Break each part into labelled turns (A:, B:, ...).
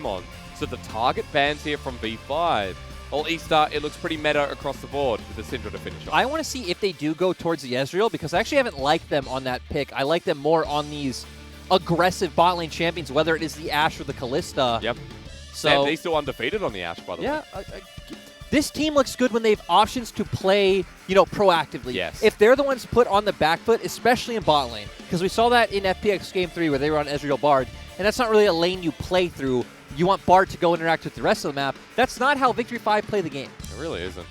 A: on. So the target bans here from V5. Well, eStar, it looks pretty meta across the board with the Syndra to finish off.
B: I want to see if they do go towards the Ezreal, because I actually haven't liked them on that pick. I like them more on these aggressive bot lane champions, whether it is the Ashe or the Kalista.
A: Yep.
B: So
A: they're still undefeated on the Ashe, by the way.
B: Yeah. This team looks good when they have options to play, proactively.
A: Yes.
B: If they're the ones put on the back foot, especially in bot lane, because we saw that in FPX Game 3 where they were on Ezreal Bard, and that's not really a lane you play through. You want Bard to go interact with the rest of the map. That's not how Victory 5 play the game.
A: It really isn't.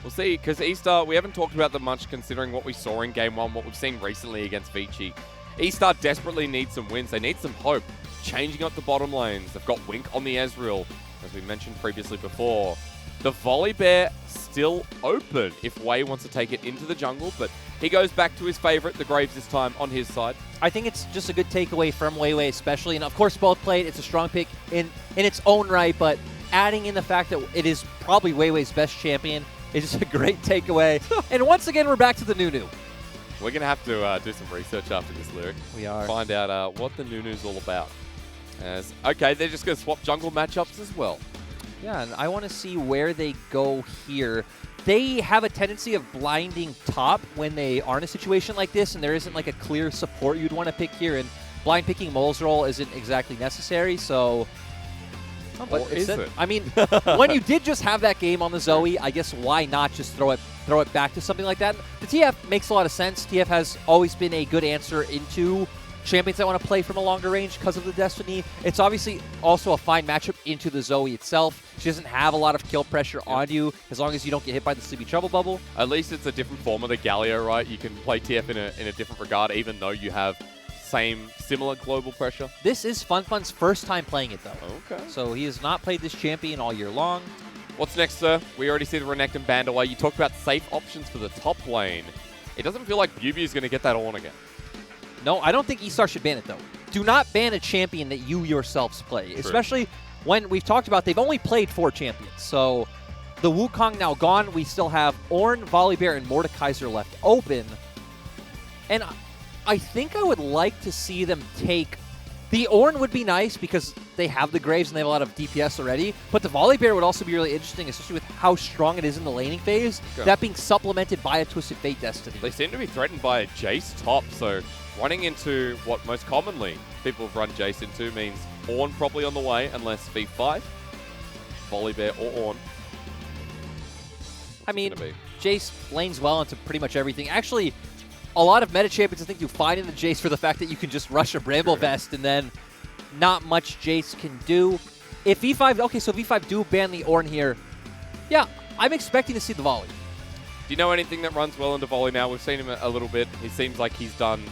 A: We'll see, because eStar, we haven't talked about them much considering what we saw in Game 1, what we've seen recently against Vici. eStar desperately needs some wins. They need some hope. Changing up the bottom lanes. They've got Wink on the Ezreal, as we mentioned previously before. The Volley Bear still open if Wei wants to take it into the jungle, but he goes back to his favorite, the Graves this time, on his side.
B: I think it's just a good takeaway from Wei especially, and of course both played. It's a strong pick in its own right, but adding in the fact that it is probably Wei's best champion is just a great takeaway. And once again, we're back to the Nunu.
A: We're going to have to do some research after this lyric.
B: We are.
A: Find out what the Nunu's all about. Okay, they're just going to swap jungle matchups as well.
B: Yeah, and I want to see where they go here. They have a tendency of blinding top when they are in a situation like this, and there isn't like a clear support you'd want to pick here, and blind picking Mole's role isn't exactly necessary, so...
A: Or is it?
B: I mean, when you did just have that game on the Zoe, I guess why not just throw it back to something like that? The TF makes a lot of sense. TF has always been a good answer into champions that want to play from a longer range because of the Destiny. It's obviously also a fine matchup into the Zoe itself. She doesn't have a lot of kill pressure on you as long as you don't get hit by the Sleepy Trouble bubble. At
A: least it's a different form of the Galio, right? You can play TF in a different regard, even though you have similar global pressure.
B: This is FunFun's first time playing it, though.
A: Okay.
B: So he has not played this champion all year long.
A: What's next, sir? We already see the Renekton banned away. You talked about safe options for the top lane. It doesn't feel like Bubu is going to get that on again.
B: No, I don't think eStar should ban it, though. Do not ban a champion that you yourselves play,
A: True.
B: Especially when we've talked about they've only played 4 champions. So the Wukong now gone. We still have Ornn, Volibear, and Mordekaiser left open. And I think I would like to see them take... The Ornn would be nice because they have the Graves and they have a lot of DPS already, but the Volibear would also be really interesting, especially with how strong it is in the laning phase, that being supplemented by a Twisted Fate Destiny.
A: They seem to be threatened by a Jace top, so running into what most commonly people have run Jace into means Ornn probably on the way, unless V5, Volibear or Ornn.
B: I mean, Jace lanes well into pretty much everything. Actually, a lot of meta champions, I think, do fine in the Jace for the fact that you can just rush a Bramble Vest and then not much Jace can do. If V5, okay, so V5 do ban the Ornn here. Yeah, I'm expecting to see the Volley.
A: Do you know anything that runs well into Volley now? We've seen him a little bit. He seems like he's done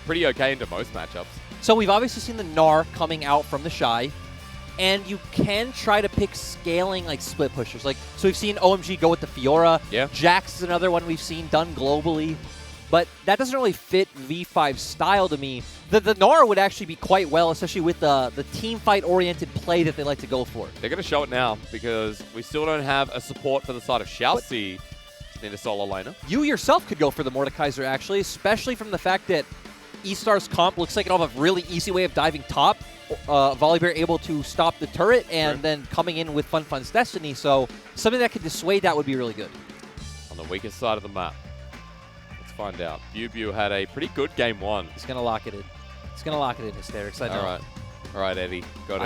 A: pretty okay into most matchups.
B: So we've obviously seen the Gnar coming out from the Shy, and you can try to pick scaling like split pushers. So we've seen OMG go with the Fiora.
A: Yeah.
B: Jax is another one we've seen done globally. But that doesn't really fit V5's style to me. The Gnar would actually be quite well, especially with the team fight-oriented play that they like to go for.
A: They're going to show it now because we still don't have a support for the side of Xiaoxi in a solo laner.
B: You yourself could go for the Mordekaiser, actually, especially from the fact that eStar's comp looks like it'll have a really easy way of diving top. Volibear able to stop the turret and then coming in with FunFun's Destiny. So something that could dissuade that would be really good.
A: On the weakest side of the map. Find out. Bubu had a pretty good game 1.
B: He's gonna lock it in. He's gonna lock it in Hysterics. I know.
A: All right, Eddie. Got it.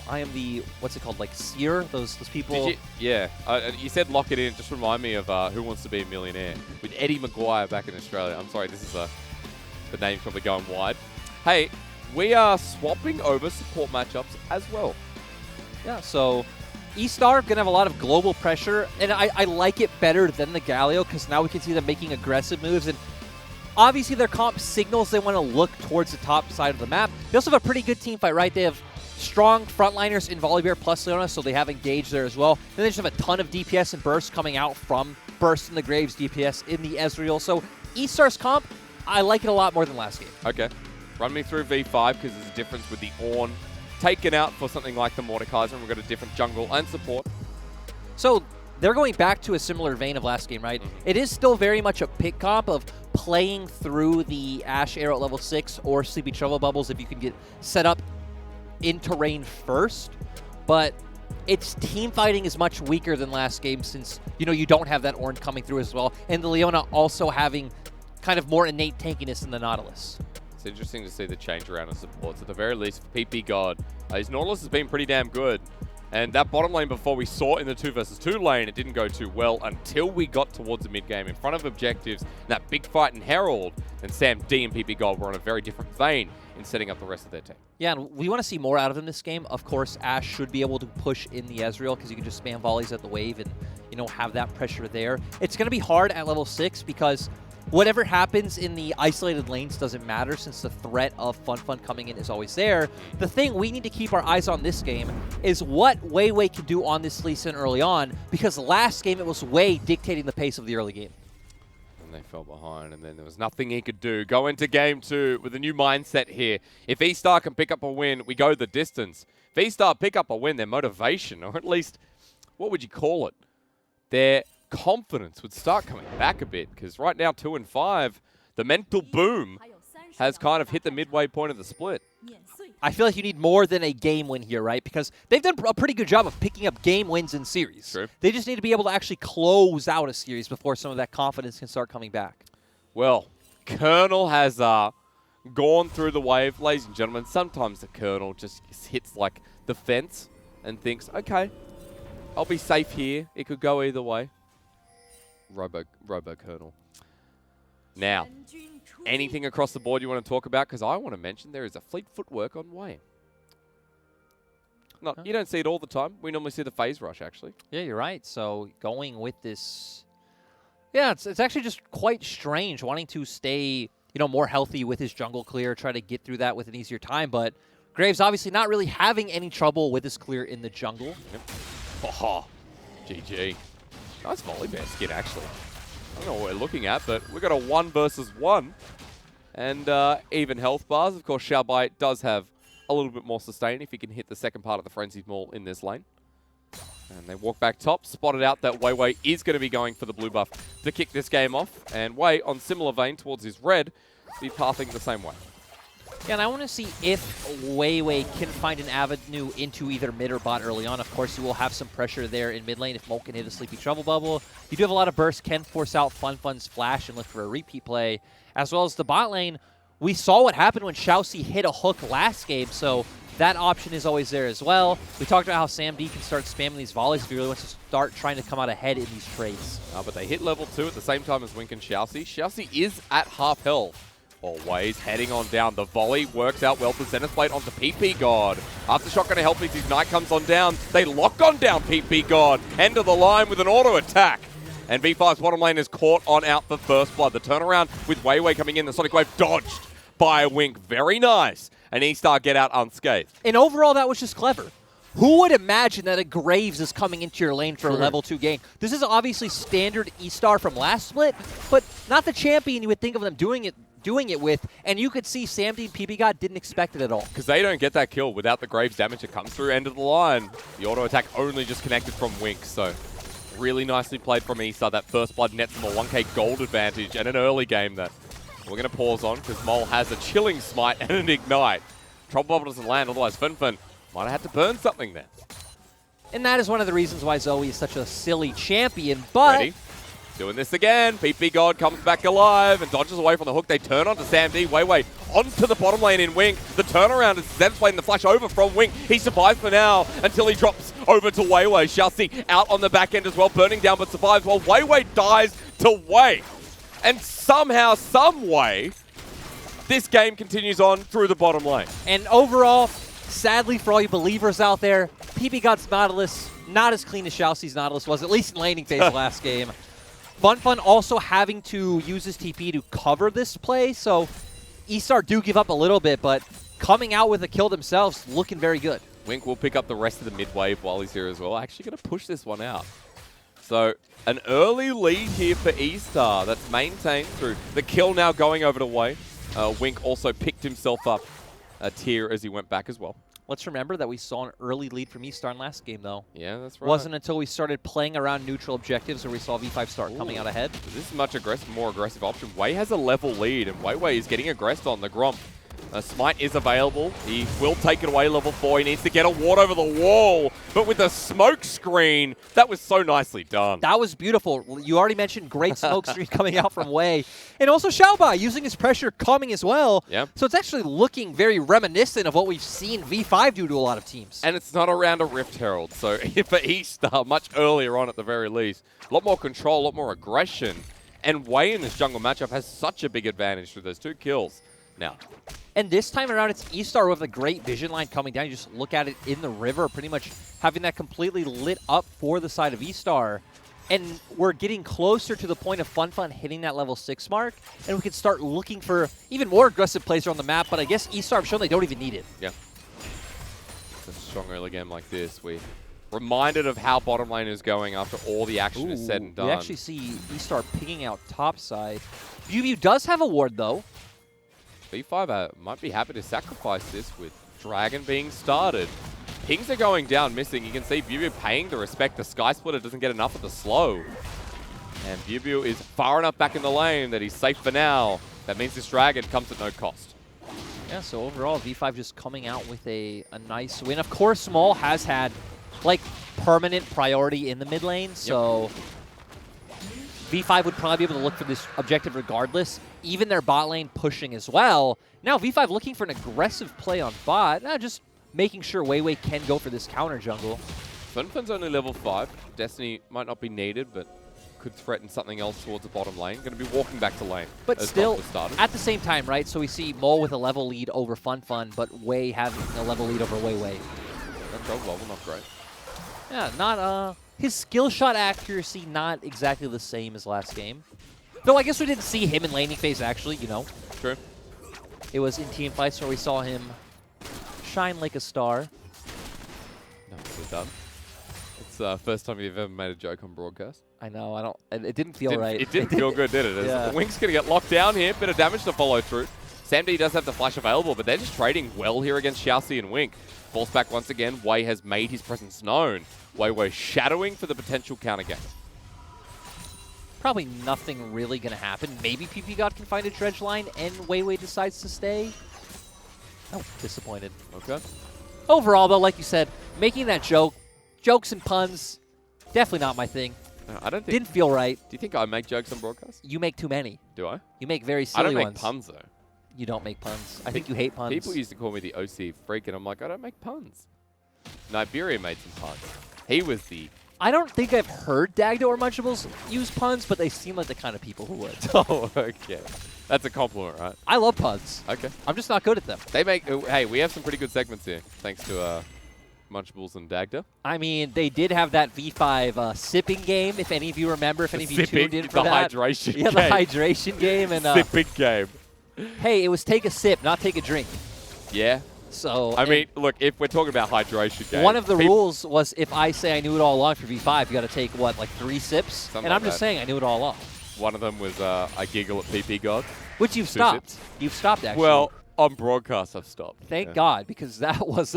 B: I am the what's it called? Like seer? Those people.
A: Yeah. You said lock it in. It just remind me of Who Wants to Be a Millionaire with Eddie Maguire back in Australia. I'm sorry, this is the name's probably going wide. Hey, we are swapping over support matchups as well.
B: Yeah. So eStar going to have a lot of global pressure, and I like it better than the Galio because now we can see them making aggressive moves, and obviously their comp signals they want to look towards the top side of the map. They also have a pretty good team fight, right? They have strong frontliners in Volibear plus Leona, so they have engaged there as well. Then they just have a ton of DPS and bursts coming out from Burst in the Graves DPS in the Ezreal. So eStar's comp, I like it a lot more than last game.
A: Okay. Run me through V5 because there's a difference with the Ornn taken out for something like the Mordekaiser, and we've got a different jungle and support.
B: So they're going back to a similar vein of last game, right? It is still very much a pick comp of playing through the Ashe Arrow at level 6 or Sleepy Trouble Bubbles if you can get set up into rain first, but its team fighting is much weaker than last game since, you don't have that Ornn coming through as well, and the Leona also having kind of more innate tankiness than the Nautilus.
A: It's interesting to see the change around of supports. At the very least, for PP God, his Nautilus has been pretty damn good. And that bottom lane before we saw in the 2 versus 2 lane, it didn't go too well until we got towards the mid game in front of objectives. And that big fight in Herald, and Sam D and PP God were on a very different vein in setting up the rest of their team.
B: Yeah, and we want to see more out of him this game. Of course, Ashe should be able to push in the Ezreal because you can just spam volleys at the wave and, have that pressure there. It's going to be hard at level 6 because whatever happens in the isolated lanes doesn't matter since the threat of Fun coming in is always there. The thing we need to keep our eyes on this game is what Wei can do on this Lee Sin early on, because last game it was Wei dictating the pace of the early game.
A: And they fell behind, and then there was nothing he could do. Go into game 2 with a new mindset here. If eStar can pick up a win, we go the distance. If eStar pick up a win, their motivation, or at least, what would you call it? Their confidence would start coming back a bit, because right now 2 and 5, the mental boom has kind of hit the midway point of the split.
B: I feel like you need more than a game win here, right? Because they've done a pretty good job of picking up game wins in series.
A: True.
B: They just need to be able to actually close out a series before some of that confidence can start coming back.
A: Well, Colonel has gone through the wave. Ladies and gentlemen, sometimes the Colonel just hits like the fence and thinks, okay, I'll be safe here. It could go either way. Robo Colonel. Now, anything across the board you want to talk about? Because I want to mention there is a fleet footwork on Wei. You don't see it all the time. We normally see the phase rush, actually.
B: Yeah, you're right. So going with this, yeah, it's actually just quite strange wanting to stay, more healthy with his jungle clear, try to get through that with an easier time. But Graves obviously not really having any trouble with his clear in the jungle.
A: Yep. Oh, GG. Nice volley bear skid, actually. I don't know what we're looking at, but we've got a 1 versus 1. And even health bars. Of course, Xiaobai does have a little bit more sustain if he can hit the second part of the Frenzied Maul in this lane. And they walk back top, spotted out that Wei is going to be going for the blue buff to kick this game off. And Wei, on similar vein towards his red, be pathing the same way.
B: Yeah, and I want to see if Wei can find an avenue into either mid or bot early on. Of course, you will have some pressure there in mid lane if Molt can hit a Sleepy Trouble Bubble. You do have a lot of bursts, can force out Fun's flash and look for a repeat play. As well as the bot lane, we saw what happened when Xiaoxi hit a hook last game, so that option is always there as well. We talked about how Sam D can start spamming these volleys if he really wants to start trying to come out ahead in these trades.
A: But they hit level 2 at the same time as Wink and Xiaoxi. Xiaoxi is at half health. Always heading on down. The volley works out well for Zenith Blade onto PP God. After shotgun to help his Ignite comes on down. They lock on down PP God. End of the line with an auto attack. And V5's bottom lane is caught on out for first blood. The turnaround with Wei coming in. The Sonic Wave dodged by a Wink. Very nice. And eStar get out unscathed.
B: And overall, that was just clever. Who would imagine that a Graves is coming into your lane for a level 2 game? This is obviously standard eStar from last split, but not the champion you would think of them doing it with, and you could see Sam D and PP God didn't expect it at all.
A: Because they don't get that kill without the Graves damage that comes through end of the line. The auto attack only just connected from Wink, so really nicely played from eStar. That first blood nets them a 1k gold advantage and an early game that we're going to pause on because Mole has a chilling smite and an ignite. Trouble Bubble doesn't land, otherwise Fun might have had to burn something there.
B: And that is one of the reasons why Zoe is such a silly champion, but...
A: Ready? Doing this again. PP God comes back alive and dodges away from the hook. They turn onto Sam D. Wei onto the bottom lane in Wink. The turnaround is Zen's playing the flash over from Wink. He survives for now until he drops over to Wei. Xiaoxi out on the back end as well, burning down but survives while Wei dies to Wei. And somehow, some way, this game continues on through the bottom lane.
B: And overall, sadly for all you believers out there, PP God's Nautilus, not as clean as Xiaoxi's Nautilus was, at least in laning phase last game. Fun also having to use his TP to cover this play, so eStar do give up a little bit, but coming out with a kill themselves, looking very good.
A: Wink will pick up the rest of the mid wave while he's here as well. Actually going to push this one out. So an early lead here for eStar that's maintained through the kill now going over to Wei. Wink also picked himself up a tier as he went back as well.
B: Let's remember that we saw an early lead from eStar in last game, though.
A: Yeah, that's right.
B: Wasn't until we started playing around neutral objectives where we saw V5 start coming out ahead.
A: This is much more aggressive option. Wei has a level lead, and Wei is getting aggressed on the Gromp. Smite is available. He will take it away, level 4. He needs to get a ward over the wall. But with the smoke screen, that was so nicely done.
B: That was beautiful. You already mentioned great smoke screen coming out from Wei. And also Xiaobai using his pressure coming as well.
A: Yeah.
B: So it's actually looking very reminiscent of what we've seen V5 do to a lot of teams.
A: And it's not around a Rift Herald. So for eStar, much earlier on at the very least, a lot more control, a lot more aggression. And Wei in this jungle matchup has such a big advantage through those 2 kills now.
B: And this time around, it's eStar with a great vision line coming down. You just look at it in the river, pretty much having that completely lit up for the side of eStar. And we're getting closer to the point of FunFun hitting that level 6 mark, and we can start looking for even more aggressive plays on the map, but I guess eStar have shown they don't even need it.
A: Yeah. It's a strong early game like this. We're reminded of how bottom lane is going after all the action is said and done.
B: We actually see eStar picking out top side. BuBu does have a ward, though.
A: V5 might be happy to sacrifice this with Dragon being started. Pings are going down, missing. You can see BuBu paying the respect. The Sky Splitter doesn't get enough of the slow. And BuBu is far enough back in the lane that he's safe for now. That means this Dragon comes at no cost.
B: Yeah, so overall, V5 just coming out with a nice win. Of course, Small has had, like, permanent priority in the mid lane, so V5 would probably be able to look for this objective regardless. Even their bot lane pushing as well. Now V5 looking for an aggressive play on bot, just making sure Wei can go for this counter jungle.
A: FunFun's only level 5. Destiny might not be needed, but could threaten something else towards the bottom lane. Going to be walking back to lane.
B: But still, at the same time, right? So we see Mole with a level lead over FunFun, but Wei having a level lead over Wei.
A: That drove level, not great.
B: Yeah, not, his skill shot accuracy not exactly the same as last game. Though I guess we didn't see him in laning phase actually, you know.
A: True.
B: It was in team fights where we saw him shine like a star.
A: Nicely done. It's the first time you've ever made a joke on broadcast.
B: I know, it didn't feel right.
A: It didn't feel good, did it?
B: Yeah.
A: Wink's going to get locked down here. Bit of damage to follow through. SamD does have the flash available, but they're just trading well here against Xiaoxi and Wink. Falls back once again. Wei has made his presence known. Wei shadowing for the potential counter game.
B: Probably nothing really going to happen. Maybe PP God can find a dredge line and Wei decides to stay. Oh, disappointed.
A: Okay.
B: Overall, though, like you said, making that jokes and puns, definitely not my thing.
A: No, I don't think.
B: Didn't feel right.
A: Do you think I make jokes on broadcast?
B: You make too many.
A: Do I?
B: You make very silly ones.
A: I don't make puns, though.
B: You don't make puns. I think you hate puns.
A: People used to call me the OC freak, and I'm like, I don't make puns. Niberia made some puns. He was the...
B: I don't think I've heard Dagda or Munchables use puns, but they seem like the kind of people who would.
A: Oh, okay. That's a compliment, right?
B: I love puns.
A: Okay.
B: I'm just not good at them.
A: They make... Hey, we have some pretty good segments here, thanks to Munchables and Dagda.
B: I mean, they did have that V5 sipping game, if any of you remember, if any of you tuned in for that.
A: The hydration game.
B: Yeah, the hydration game. And
A: sipping game.
B: Hey, it was take a sip, not take a drink.
A: Yeah.
B: So
A: I mean, look, if we're talking about hydration game,
B: one of the rules was if I say I knew it all along for V5, you got to take, what, like 3 sips?
A: Something
B: and I'm
A: like
B: just
A: that.
B: saying I knew it all along.
A: One of them was I giggle at PP God.
B: Which you've
A: 2
B: stopped.
A: sips.
B: You've stopped, actually.
A: Well, on broadcast, I've stopped.
B: Thank God, because that was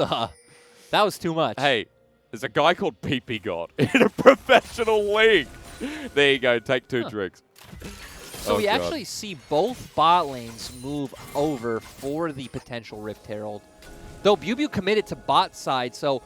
B: too much.
A: Hey, there's a guy called PP God in a professional league. There you go. Take 2 drinks.
B: So we actually see both bot lanes move over for the potential Rift Herald. Though BuBu committed to bot side, so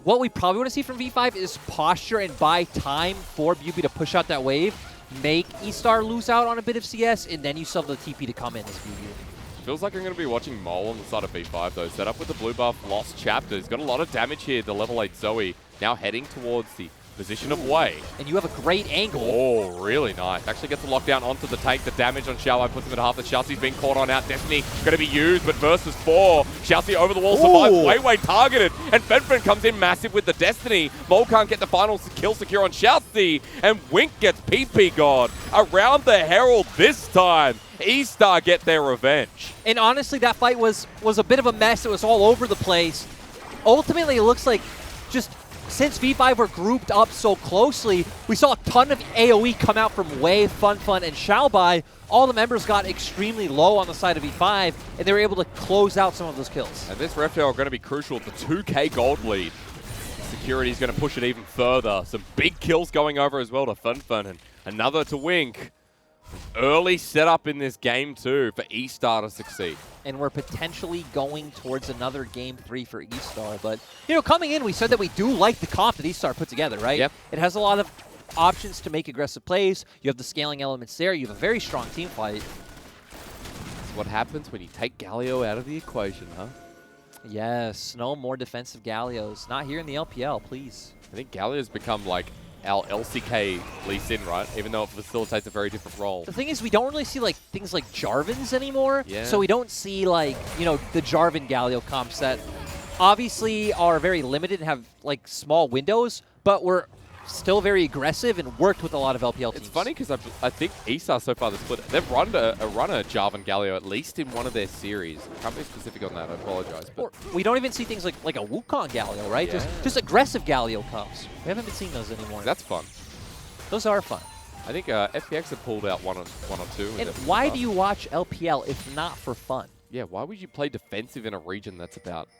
B: what we probably want to see from V5 is posture and buy time for BuBu to push out that wave, make eStar lose out on a bit of CS, and then you still have the TP to come in as BuBu.
A: Feels like I'm going to be watching Mole on the side of V5, though. Set up with the blue buff, lost chapter. He's got a lot of damage here, the level 8 Zoe. Now heading towards the position of Wei.
B: And you have a great angle.
A: Oh, really nice. Actually gets the lockdown onto the tank. The damage on Xiaobai puts him at half. The Xiaoxi's being caught on out. Destiny going to be used, but versus 4. Xiaoxi over the wall survives. Wei targeted. And FenFen comes in massive with the Destiny. Mole can't get the final kill secure on Xiaoxi. And Wink gets PP God around the Herald this time. eStar get their revenge.
B: And honestly, that fight was a bit of a mess. It was all over the place. Ultimately, it looks like just since V5 were grouped up so closely, we saw a ton of AoE come out from Wei, FunFun, and Xiaobai. All the members got extremely low on the side of V5, and they were able to close out some of those kills.
A: And this Rift Herald are going to be crucial. The 2k gold lead. Security is going to push it even further. Some big kills going over as well to FunFun, and another to Wink. Early setup in this game, too, for eStar to succeed.
B: and we're potentially going towards another Game 3 for eStar. But, you know, coming in, we said that we do like the comp that eStar put together, right?
A: Yep.
B: It has a lot of options to make aggressive plays. You have the scaling elements there. You have a very strong team fight.
A: That's what happens when you take Galio out of the equation, huh?
B: Yes, no more defensive Galios. Not here in the LPL, please.
A: I think Galio's become like our LCK Lee Sin, right? Even though it facilitates a very different role.
B: The thing is, we don't really see like things like Jarvans anymore.
A: Yeah.
B: So we don't see like, you know, the Jarvan Galio comps that obviously are very limited and have like small windows, but we're still very aggressive and worked with a lot of LPL teams.
A: It's funny because I think eStar so far this split, they've run a Jarvan Galio at least in one of their series. I can't be specific on that, I apologize. But
B: Or we don't even see things like a Wukong Galio, right?
A: Yeah.
B: Just aggressive Galio comps. We haven't been seeing those anymore.
A: that's fun.
B: Those are fun.
A: I think FPX have pulled out one or two.
B: And why do you watch LPL if not for fun?
A: Yeah, why would you play defensive in a region that's about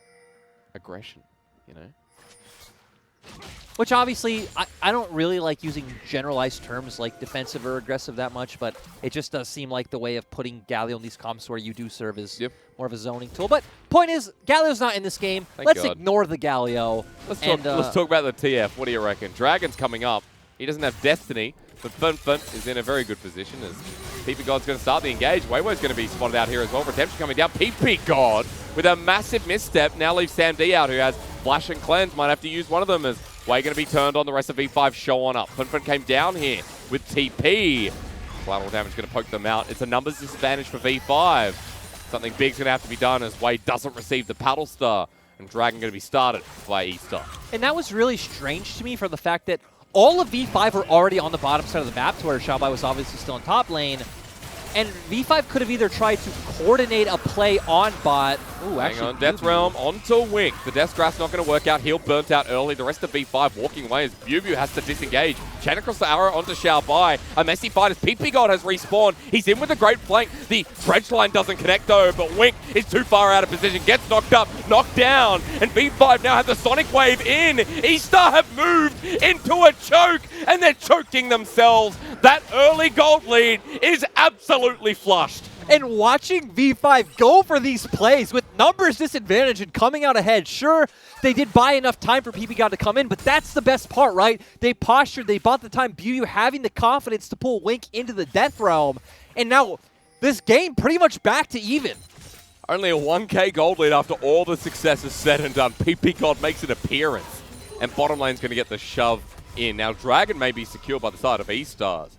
A: aggression, you know?
B: Which obviously, I don't really like using generalized terms like defensive or aggressive that much, but it just does seem like the way of putting Galio in these comps where you do serve as more of a zoning tool. But point is, Galio's not in this game. Let's ignore the Galio.
A: Let's talk about the TF. What do you reckon? Dragon's coming up. He doesn't have Destiny, but Fun is in a very good position as PP God's going to start the engage. Weiwei's going to be spotted out here as well. Redemption coming down. PP God with a massive misstep now leaves Sam D out, who has Flash and Cleanse. Might have to use one of them as Wei going to be turned on. The rest of V5 show on up. Fun came down here with TP. Collateral damage going to poke them out. It's a numbers disadvantage for V5. Something big's going to have to be done as Wei doesn't receive the Paddle Star. And Dragon going to be started by eStar.
B: And that was really strange to me for the fact that all of V5 were already on the bottom side of the map to where Xiaobai was obviously still in top lane. And V5 could have either tried to coordinate a play on bot. Ooh,
A: hang on, Death Realm onto Wink. The Death Grass not going to work out. Heal burnt out early. The rest of V5 walking away as Bubu has to disengage. Chain across the arrow onto Xiaobai. A messy fight as PP God has respawned. He's in with a great flank. The dredge line doesn't connect though, but Wink is too far out of position. Gets knocked up, knocked down, and V5 now have the Sonic Wave in. eStar have moved into a choke, and they're choking themselves. That early gold lead is absolutely flushed.
B: And watching V5 go for these plays with numbers disadvantage and coming out ahead, sure, they did buy enough time for PP God to come in, but that's the best part, right? They postured, they bought the time, Bubu having the confidence to pull Wink into the Death Realm, and now this game pretty much back to even.
A: Only a 1k gold lead after all the success is said and done. PP God makes an appearance, and bottom lane's going to get the shove in. Now, Dragon may be secure by the side of eStars,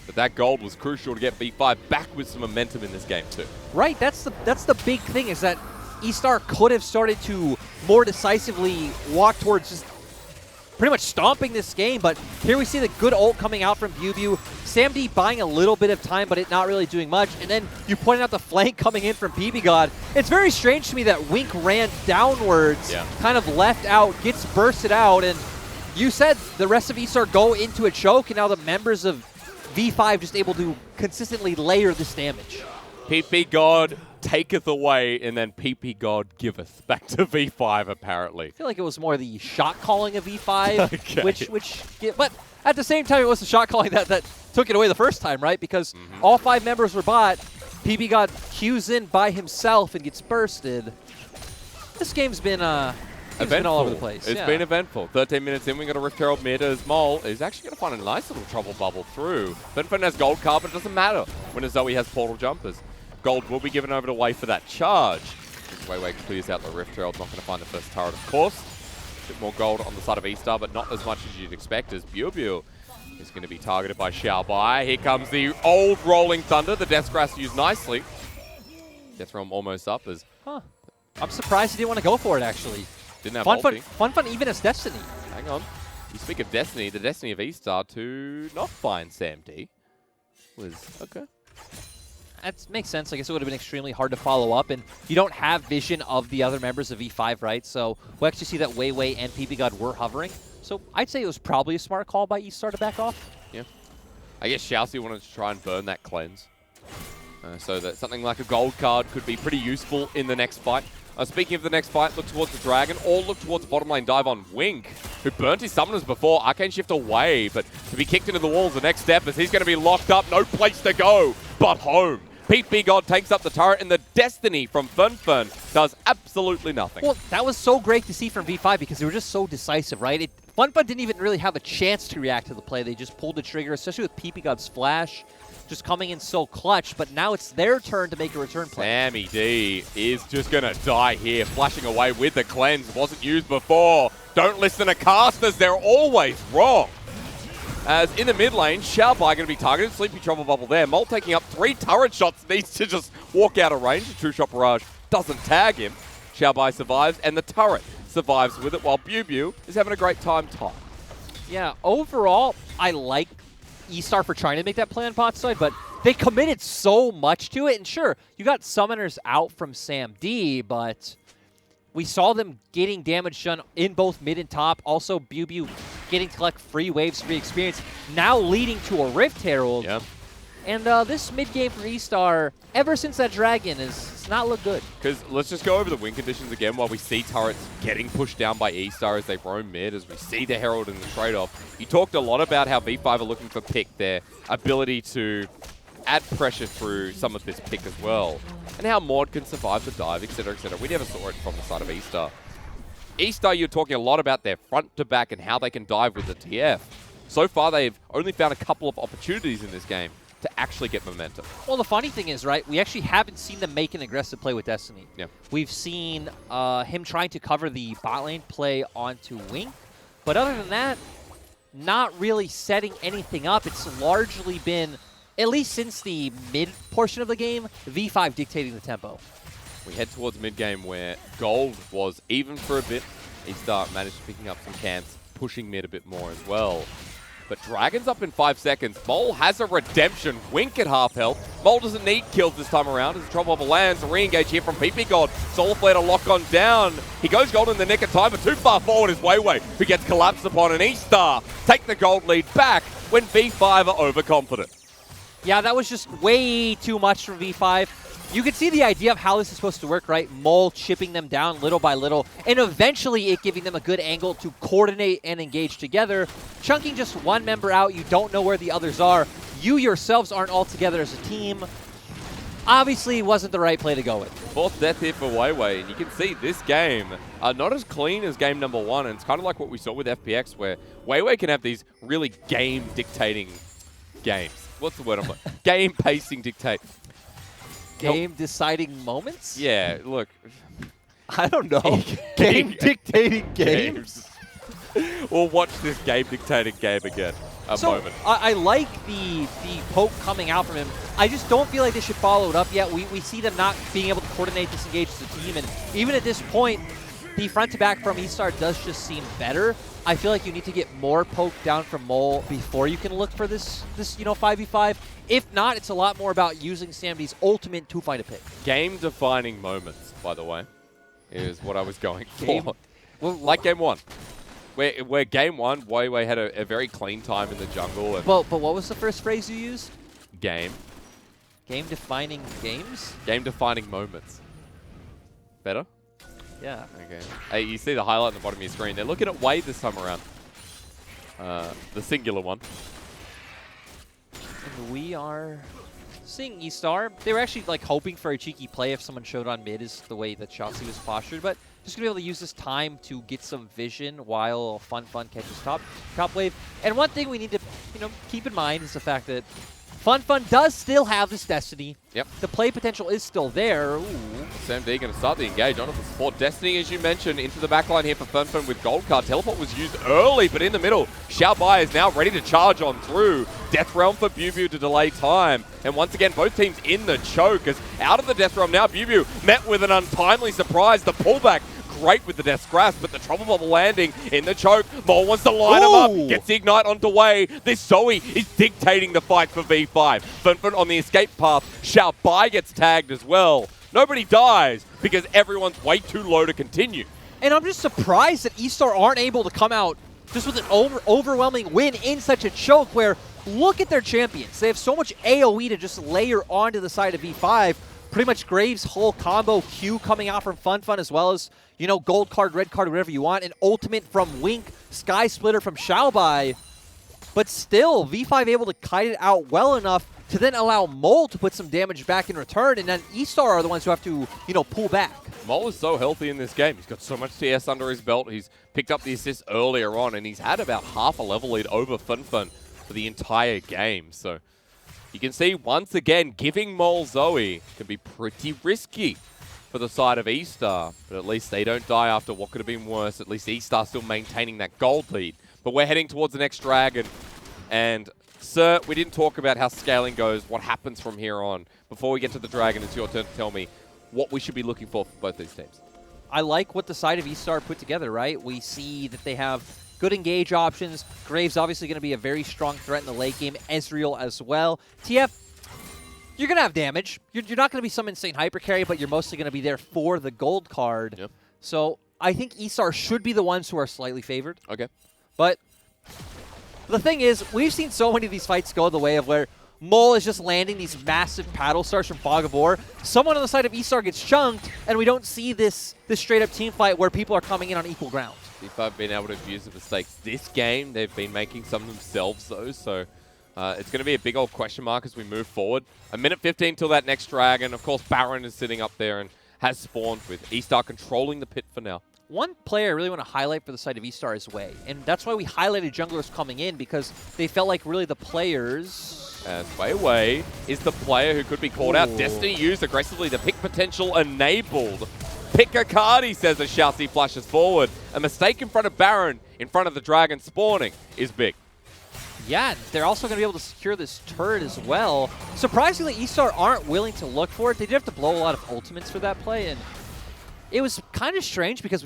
A: but that gold was crucial to get V5 back with some momentum in this game too.
B: Right, that's the big thing, is that eStar could have started to more decisively walk towards just pretty much stomping this game, but here we see the good ult coming out from Bubu. Sam D buying a little bit of time, but it not really doing much, and then you pointed out the flank coming in from PP God. It's very strange to me that Wink ran downwards, kind of left out, gets bursted out, and you said the rest of eStar go into a choke, and now the members of V5 just able to consistently layer this damage.
A: PP God taketh away, and then PP God giveth back to V5, apparently.
B: I feel like it was more the shot calling of V5,
A: okay.
B: but at the same time, it was the shot calling that took it away the first time, right? Because all 5 members were bot. PP God cues in by himself and gets bursted. This game's been it's been all over the place.
A: It's been eventful. 13 minutes in, we got a Rift Herald mid as Mole is actually going to find a nice little trouble bubble through. Benfen has gold card, but it doesn't matter when a Zoe has portal jumpers. Gold will be given over to Wei for that charge. Wei clears out the Rift Herald, not going to find the first turret, of course. A bit more gold on the side of eStar, but not as much as you'd expect, as Bubu is going to be targeted by Xiaobai. Here comes the old Rolling Thunder. The Death Grass used nicely. Death Realm almost up as...
B: I'm surprised he didn't want to go for it, actually.
A: Didn't have ulti.
B: Fun even as Destiny.
A: Hang on. You speak of Destiny, the Destiny of eStar to not find Sam D was okay.
B: That makes sense. I guess it would have been extremely hard to follow up, and you don't have vision of the other members of E5, right? So we actually see that Weiwei and PP God were hovering. So I'd say it was probably a smart call by eStar to back off.
A: Yeah. I guess Xiaoxi wanted to try and burn that cleanse. So that something like a gold card could be pretty useful in the next fight. Speaking of the next fight, look towards the Dragon, or look towards the bottom lane dive on Wink, who burnt his summoners before. Arcane Shift away, but to be kicked into the walls the next step as he's going to be locked up, no place to go but home. PP God takes up the turret, and the Destiny from Fun does absolutely nothing.
B: Well, that was so great to see from V5 because they were just so decisive, right? Fun didn't even really have a chance to react to the play. They just pulled the trigger, especially with PP God's flash just coming in so clutch, but now it's their turn to make a return play.
A: Sammy D is just going to die here, flashing away with the cleanse. Wasn't used before. Don't listen to casters, they're always wrong. As in the mid lane, Xiaobai going to be targeted. Sleepy Trouble Bubble there. Mole taking up 3 turret shots, needs to just walk out of range. The True Shot Barrage doesn't tag him. Xiaobai survives, and the turret survives with it, while Bew is having a great time top.
B: Yeah, overall, I like eStar for trying to make that play on bot side, but they committed so much to it. And sure, you got summoners out from Sam D, but we saw them getting damage done in both mid and top. Also, Bew getting to collect free waves, free experience, now leading to a Rift Herald.
A: Yep.
B: And this mid game for eStar, ever since that Dragon, it's not looked good.
A: Because let's just go over the win conditions again while we see turrets getting pushed down by eStar as they roam mid, as we see the Herald in the trade-off. You talked a lot about how V5 are looking for pick, their ability to add pressure through some of this pick as well, and how Maud can survive the dive, etc., etc. We never saw it from the side of eStar. eStar, you're talking a lot about their front to back and how they can dive with the TF. So far, they've only found a couple of opportunities in this game to actually get momentum.
B: Well, the funny thing is, right, we actually haven't seen them make an aggressive play with Destiny.
A: Yeah.
B: We've seen him trying to cover the bot lane play onto Wink, but other than that, not really setting anything up. It's largely been, at least since the mid portion of the game, V5 dictating the tempo.
A: We head towards mid-game where Gold was even for a bit. eStar managed to picking up some camps, pushing mid a bit more as well. But Dragon's up in 5 seconds. Mole has a redemption. Wink at half health. Mole doesn't need kills this time around as the Trouble Bubble lands. A re-engage here from PP God. Solar Flare to lock on down. He goes Gold in the nick of time, but too far forward is Weiwei, who gets collapsed upon, an eStar take the Gold lead back when V5 are overconfident.
B: Yeah, that was just way too much from V5. You can see the idea of how this is supposed to work, right? Mole chipping them down little by little, and eventually it giving them a good angle to coordinate and engage together. Chunking just one member out, you don't know where the others are. You yourselves aren't all together as a team. Obviously, wasn't the right play to go with. 4th
A: death here for Weiwei, and you can see this game not as clean as game number 1, and it's kind of like what we saw with FPX, where Weiwei can have these really game-dictating games. What's the word I'm like? Game-pacing dictate.
B: Game-deciding moments?
A: Yeah, look.
B: I don't know. Game-dictating games?
A: We'll watch this game-dictating game again. Moment.
B: I like the poke coming out from him. I just don't feel like they should follow it up yet. We see them not being able to coordinate, disengage as a team, and even at this point, the front-to-back from eStar does just seem better. I feel like you need to get more poke down from Mole before you can look for this 5v5. If not, it's a lot more about using Samdy's ultimate to find a pick.
A: Game-defining moments, by the way, is what I was going for. Well, like game 1. Where game 1, Weiwei had a very clean time in the jungle. And
B: but what was the first phrase you used?
A: Game.
B: Game-defining games?
A: Game-defining moments. Better?
B: Yeah.
A: Okay. Hey, you see the highlight on the bottom of your screen. They're looking at Wade this time around. The singular one.
B: And we are seeing eStar. They were actually like hoping for a cheeky play if someone showed on mid is the way that Chelsea was postured, but just going to be able to use this time to get some vision while Fun catches top wave. And one thing we need to keep in mind is the fact that Fun does still have this Destiny.
A: Yep.
B: The play potential is still there. Ooh.
A: Sam D going to start the engage onto the support. Destiny, as you mentioned, into the backline here for Fun with Gold Card. Teleport was used early, but in the middle, Xiaobai is now ready to charge on through. Death Realm for Bew to delay time. And once again, both teams in the choke as out of the Death Realm now, Bew met with an untimely surprise. The pullback great with the Death's Grasp, but the Trouble Bubble landing in the choke. Mole wants to line him up, gets the Ignite onto Wei. This Zoe is dictating the fight for V5. Fun on the escape path. Xiaobai gets tagged as well. Nobody dies because everyone's way too low to continue.
B: And I'm just surprised that eStar aren't able to come out just with an overwhelming win in such a choke where, look at their champions. They have so much AoE to just layer onto the side of V5. Pretty much Graves' whole combo Q coming out from Fun as well as, gold card, red card, whatever you want. An ultimate from Wink, Sky Splitter from Xiaobai. But still, V5 able to kite it out well enough to then allow Mole to put some damage back in return, and then eStar are the ones who have to, pull back.
A: Mole is so healthy in this game. He's got so much TS under his belt. He's picked up the assist earlier on, and he's had about half a level lead over FunFun for the entire game. So you can see, once again, giving Mole Zoe can be pretty risky for the side of eStar. But at least they don't die after what could have been worse. At least eStar still maintaining that gold lead. But we're heading towards the next dragon. And, sir, we didn't talk about how scaling goes, what happens from here on. Before we get to the dragon, it's your turn to tell me what we should be looking for both these teams.
B: I like what the side of eStar put together, right? We see that they have good engage options. Graves obviously going to be a very strong threat in the late game. Ezreal as well. TF, you're going to have damage. You're not going to be some insane hyper carry, but you're mostly going to be there for the gold card.
A: Yep.
B: So I think eStar should be the ones who are slightly favored.
A: Okay.
B: But the thing is, we've seen so many of these fights go the way of where Mole is just landing these massive paddle stars from Fog of War. Someone on the side of eStar gets chunked, and we don't see this straight-up team fight where people are coming in on equal ground. If
A: I've been able to abuse the mistakes this game, they've been making some themselves, though, so it's going to be a big old question mark as we move forward. A minute 15 till that next dragon. Of course, Baron is sitting up there and has spawned with eStar controlling the pit for now.
B: One player I really want to highlight for the side of eStar is Wei, and that's why we highlighted junglers coming in, because they felt like really the players...
A: And Wei is the player who could be called out. Destiny used aggressively. The pick potential enabled. Pick a card, he says, as Xiaoxi flashes forward. A mistake in front of Baron, in front of the dragon spawning, is big.
B: Yeah, they're also going to be able to secure this turret as well. Surprisingly, eStar aren't willing to look for it. They did have to blow a lot of ultimates for that play, and it was kind of strange because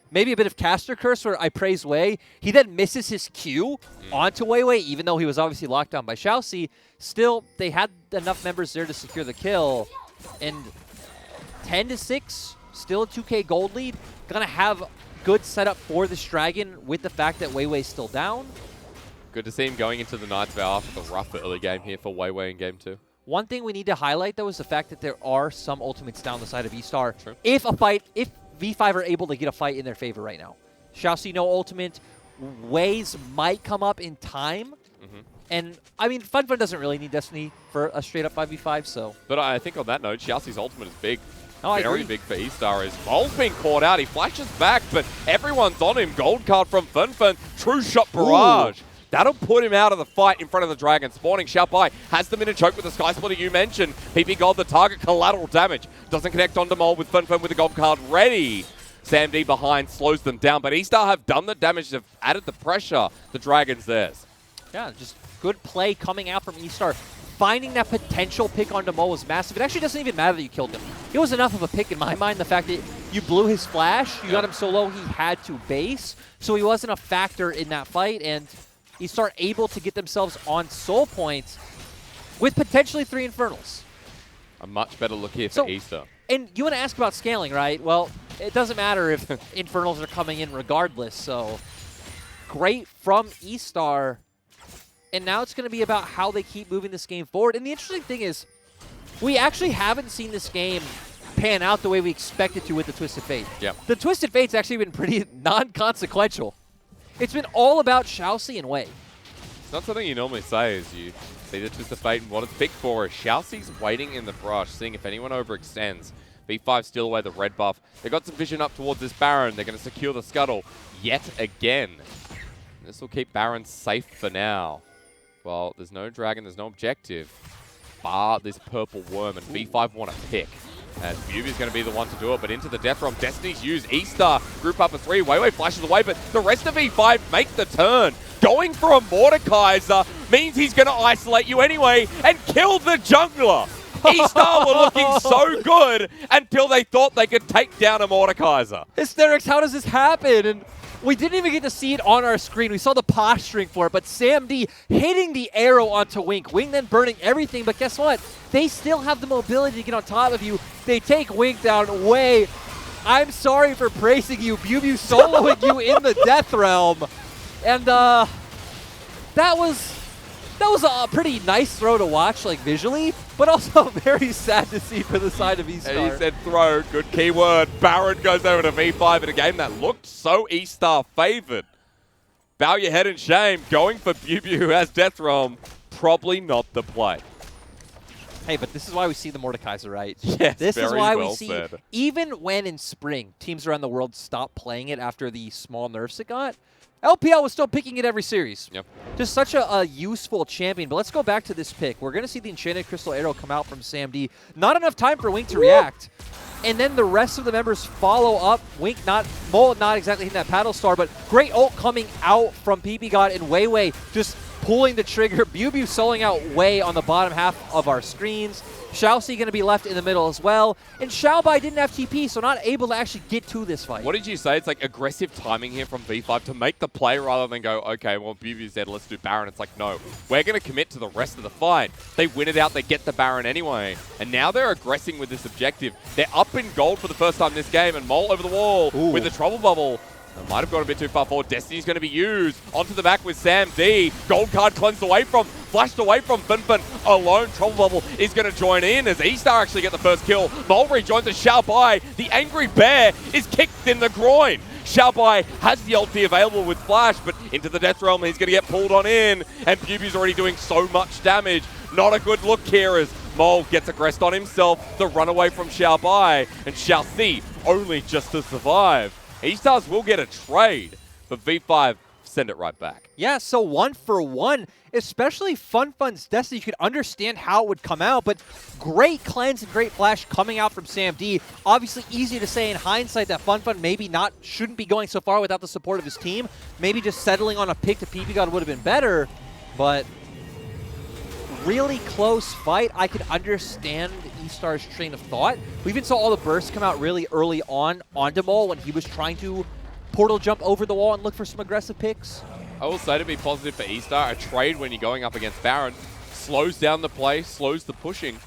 B: maybe a bit of caster curse where I praise Wei. He then misses his Q onto Wei, even though he was obviously locked down by Xiaoxi. Still, they had enough members there to secure the kill. And 10-6, still a 2K gold lead. Gonna have good setup for this dragon with the fact that Wei's still down.
A: Good to see him going into the Night's Vow after the rough early game here for Wei in game 2.
B: One thing we need to highlight, though, is the fact that there are some ultimates down the side of eStar.
A: True.
B: If V5 are able to get a fight in their favor right now. Xiaoxi, no ultimate. Wei's might come up in time. And, I mean, FunFun doesn't really need Destiny for a straight-up 5v5, so...
A: But I think on that note, Xiaoxi's ultimate is big.
B: Oh, I
A: Very
B: agree.
A: big for eStar. As Mole's being caught out. He flashes back, but everyone's on him. Gold card from FunFun. True shot barrage. Ooh. That'll put him out of the fight in front of the dragon. Spawning, Xiaobai has them in a choke with the Sky Splitter you mentioned. PP Gold, the target, collateral damage. Doesn't connect onto Mole with FunFun with the gold card ready. Sam D behind slows them down, but eStar have done the damage. They've added the pressure. The dragon's theirs.
B: Yeah, just good play coming out from eStar. Finding that potential pick onto Mole was massive. It actually doesn't even matter that you killed him. It was enough of a pick in my mind. The fact that you blew his flash, you got him so low he had to base, so he wasn't a factor in that fight, and eStar able to get themselves on soul points with potentially 3 Infernals.
A: A much better look here for eStar.
B: And you want to ask about scaling, right? Well, it doesn't matter if Infernals are coming in regardless, so great from eStar. And now it's going to be about how they keep moving this game forward. And the interesting thing is, we actually haven't seen this game pan out the way we expected to with the Twisted Fate.
A: Yep.
B: The Twisted Fate's actually been pretty non-consequential. It's been all about Xiaoxi and Wei.
A: It's not something you normally say as you see the Twisted Fate and what it's picked for. Xiaoxi's waiting in the brush, seeing if anyone overextends. V5 steal away the red buff. They've got some vision up towards this Baron. They're going to secure the scuttle yet again. This will keep Baron safe for now. Well, there's no dragon, there's no objective. Bar this purple worm, and V5 want to pick. And Buby's going to be the one to do it, but into the Death Realm, Destiny's used. eStar group up a 3. Wei flashes away, but the rest of V5 make the turn. Going for a Mordekaiser means he's going to isolate you anyway and kill the jungler. eStar were looking so good until they thought they could take down a Mordekaiser.
B: Hysterics, how does this happen? And we didn't even get to see it on our screen. We saw the posturing for it, but Sam D hitting the arrow onto Wink. Wink then burning everything, but guess what? They still have the mobility to get on top of you. They take Wink down. Wei, I'm sorry for praising you. Bubu soloing you in the Death Realm. And that was a pretty nice throw to watch, like visually, but also very sad to see for the side of eStar.
A: And he said throw, good keyword. Baron goes over to V5 in a game that looked so eStar favored. Bow your head in shame, going for Bubu who has Death Realm. Probably not the play.
B: Hey, but this is why we see the Mordekaiser, right?
A: Yes,
B: this is
A: very
B: why
A: well
B: we see,
A: said.
B: even when in spring, teams around the world stopped playing it after the small nerfs it got, LPL was still picking it every series.
A: Yep.
B: Just such a useful champion. But let's go back to this pick. We're going to see the Enchanted Crystal Arrow come out from Sam-D. Not enough time for Wink to react. And then the rest of the members follow up. Wink Mole not exactly hitting that paddle star, but great ult coming out from PPGod, and Weiwei just pulling the trigger. Bew soloing out Wei on the bottom half of our screens. Xiaoxi going to be left in the middle as well. And Xiaobai didn't have TP, so not able to actually get to this fight.
A: What did you say? It's like aggressive timing here from V5 to make the play rather than go, okay, well, Bew said, let's do Baron. It's like, no, we're going to commit to the rest of the fight. They win it out, they get the Baron anyway. And now they're aggressing with this objective. They're up in gold for the first time this game, and Mole over the wall with the trouble bubble. Might have gone a bit too far forward. Destiny's going to be used. Onto the back with Sam-D. Gold card cleansed away from, flashed away from Fin alone. Trouble Bubble is going to join in as eStar actually get the first kill. Mole rejoins as Xiaobai. The Angry Bear is kicked in the groin. Xiaobai has the ulti available with Flash, but into the Death Realm, he's going to get pulled on in. And Bew's already doing so much damage. Not a good look here as Mole gets aggressed on himself. The runaway from Xiaobai. And Xiaoxi only just to survive. eStars will get a trade, but V5 send it right back.
B: Yeah, so 1-for-1, especially Fun's Destiny, you could understand how it would come out, but great cleanse and great flash coming out from Sam-D. Obviously easy to say in hindsight that Fun maybe shouldn't be going so far without the support of his team. Maybe just settling on a pick to PPGod would have been better, but really close fight. I could understand eStar's train of thought. We even saw all the bursts come out really early on onto Mole when he was trying to portal jump over the wall and look for some aggressive picks.
A: I will say, to be positive for eStar, a trade when you're going up against Baron slows down the play, slows the pushing.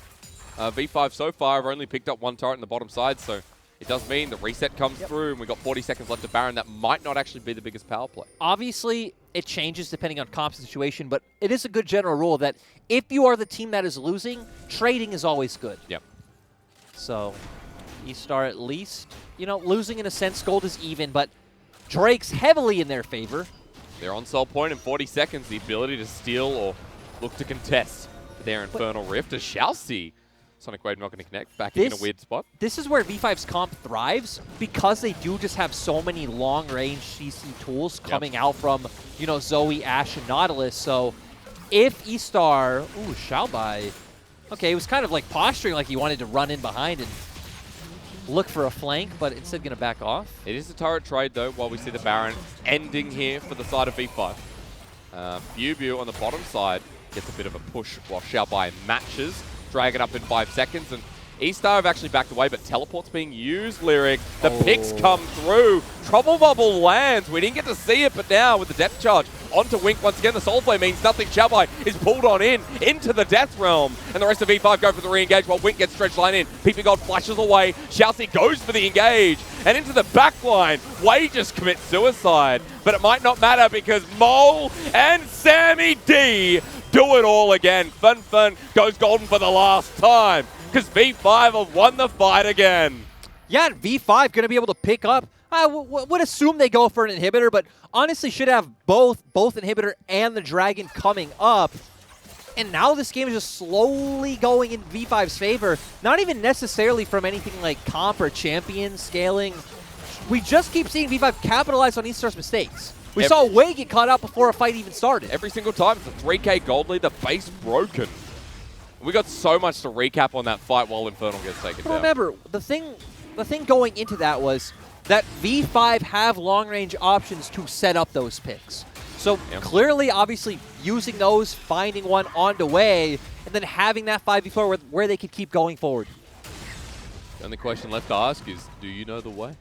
A: V5 so far have only picked up one turret in the bottom side, so it does mean the reset comes through and we've got 40 seconds left to Baron. That might not actually be the biggest power play.
B: Obviously, it changes depending on comp situation, but it is a good general rule that if you are the team that is losing, trading is always good.
A: Yep.
B: So, eStar at least, losing in a sense, gold is even, but Drake's heavily in their favor.
A: They're on sell point in 40 seconds. The ability to steal or look to contest their Infernal Rift. A Xiaoxi. Sonic Wave not going to connect. Back in a weird spot.
B: This is where V5's comp thrives because they do just have so many long-range CC tools coming out from, Zoe, Ashe, and Nautilus. So if eStar... Ooh, Xiaobai. Okay, it was kind of like posturing like he wanted to run in behind and look for a flank, but instead going to back off.
A: It is a turret trade, though, while we see the Baron ending here for the side of V5. Bew on the bottom side gets a bit of a push while Xiaobai matches. Drag it up in 5 seconds, and eStar have actually backed away, but teleport's being used, Lyric. The picks come through. Trouble Bubble lands. We didn't get to see it, but now with the depth charge onto Wink once again, the Soul Flame means nothing. Xiaobai is pulled on into the Death Realm, and the rest of V5 go for the re-engage while Wink gets stretched line in. PPGod flashes away. Xiaoxi goes for the engage, and into the back line. Wei just commits suicide, but it might not matter because Mole and Sammy D do it all again. Fun goes golden for the last time because V5 have won the fight again.
B: Yeah, V5 going to be able to pick up. I would assume they go for an inhibitor, but honestly should have both inhibitor and the dragon coming up. And now this game is just slowly going in V5's favor. Not even necessarily from anything like comp or champion scaling. We just keep seeing V5 capitalize on eStar's mistakes. We saw Wei get caught out before a fight even started.
A: Every single time, it's a 3K gold lead, the base broken. We got so much to recap on that fight while Infernal gets taken down.
B: Remember, the thing going into that was that V5 have long-range options to set up those picks. So clearly, obviously, using those, finding one onto Wei, and then having that 5v4 where they could keep going forward.
A: The only question left to ask is, do you know the way?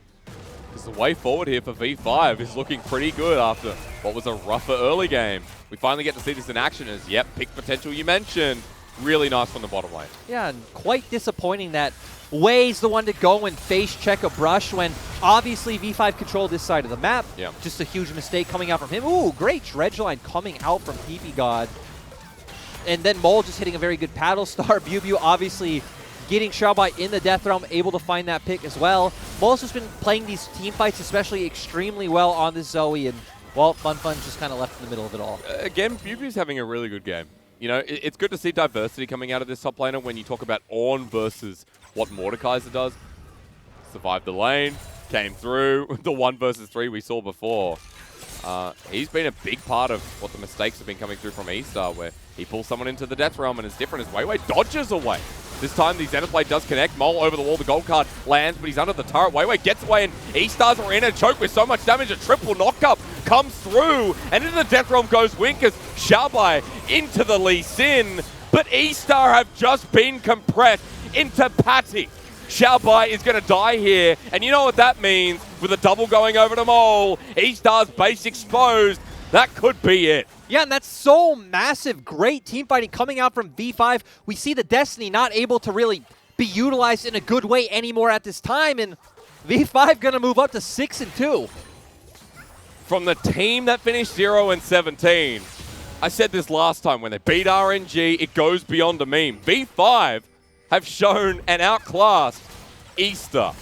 A: Because the way forward here for V5 is looking pretty good after what was a rougher early game. We finally get to see this in action as, pick potential you mentioned. Really nice from the bottom lane. Yeah,
B: and quite disappointing that Wei's the one to go and face check a brush when obviously V5 controlled this side of the map.
A: Yeah.
B: Just a huge mistake coming out from him. Ooh, great dredge line coming out from PPGod. And then Mole just hitting a very good paddle star. Bew obviously getting Xiaobai in the Death Realm, able to find that pick as well. Mole's just been playing these team fights especially extremely well on this Zoe, and, well, Fun just kind of left in the middle of it all.
A: Again, Bew's having a really good game. You know, it's good to see diversity coming out of this top laner when you talk about Ornn versus what Mordekaiser does. Survived the lane, came through the 1 versus 3 we saw before. He's been a big part of what the mistakes have been coming through from eStar, where he pulls someone into the Death Realm and it's different as Weiwei dodges away. This time the Xenoblade does connect. Mole over the wall, the gold card lands, but he's under the turret. Weiwei gets away and eStars are in a choke with so much damage. A triple knockup comes through, and into the Death Realm goes Winkers. Xiaobai into the Lee Sin, but eStar have just been compressed into Patty. Xiaobai is going to die here, and you know what that means with a double going over to Mole. eStar's base exposed. That could be it.
B: Yeah, and that's so massive. Great team fighting coming out from V5. We see the Destiny not able to really be utilized in a good way anymore at this time, and V5 going to move up to 6-2.
A: From the team that finished 0-17, I said this last time, when they beat RNG, it goes beyond a meme. V5 have shown and outclassed eStar.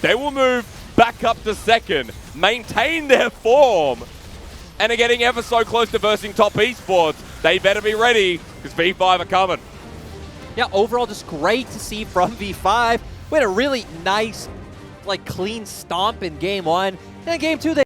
A: They will move back up to second, maintain their form, and are getting ever so close to versing top esports. They better be ready, because V5 are coming.
B: Yeah, overall just great to see from V5. We had a really nice, clean stomp in game 1. And in game 2, they